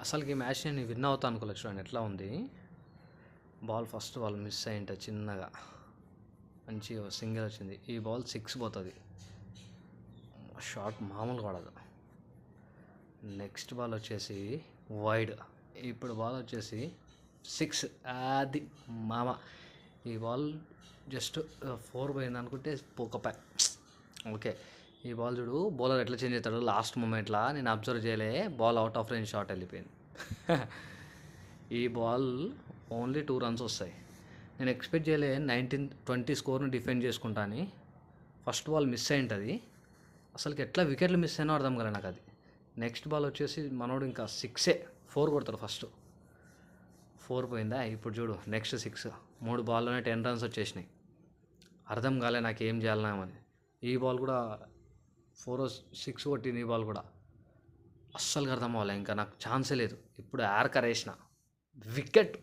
అసలుకి ఈ మ్యాచ్ నేను విన్ అవుతా అనుకోలేదు. చూడండి ఎట్లా ఉంది. బాల్ ఫస్ట్ బాల్ మిస్ అయ్యింట చిన్నగా, మంచి సింగిల్ వచ్చింది. ఈ బాల్ 6 పోతుంది. షాట్ మామూలు పడదు. నెక్స్ట్ బాల్ వచ్చేసి వైడ్. ఇప్పుడు బాల్ వచ్చేసి 6. అది మామ. ఈ బాల్ జస్ట్ 4 పోయింది అనుకుంటే పోకపై. ఓకే, ఈ బాల్ చూడు బౌలర్ ఎట్లా చేంజ్ అవుతాడు లాస్ట్ మూమెంట్లో. నేను అబ్జర్వ్ చేయలే, ball out of range shot వెళ్ళిపోయింది. ఈ బాల్ ఓన్లీ 2 రన్స్ వస్తాయి. నేను ఎక్స్పెక్ట్ చేయలే 19-20 స్కోర్ని డిఫెండ్ చేసుకుంటా అని. ఫస్ట్ బాల్ మిస్ అయింటుంది. అసలుకి ఎట్లా వికెట్లు మిస్ అయినా అర్థం కాలే నాకు అది. నెక్స్ట్ బాల్ వచ్చేసి మనోడు ఇంకా 6 4 కొడతాడు. ఫస్ట్ 4 పోయిందా. ఇప్పుడు చూడు నెక్స్ట్ 6. 3 బాల్లోనే 10 రన్స్ వచ్చేసినాయి. అర్థం కాలే నాకు ఏం చేయాలన్నామని. ఈ బాల్ కూడా 4-6 కొట్టింది. ఈ బాల్ కూడా అస్సలు అర్థం అవ్వాలి. ఇంకా నాకు ఛాన్సే లేదు. ఇప్పుడు యార్కర్ వేసిన వికెట్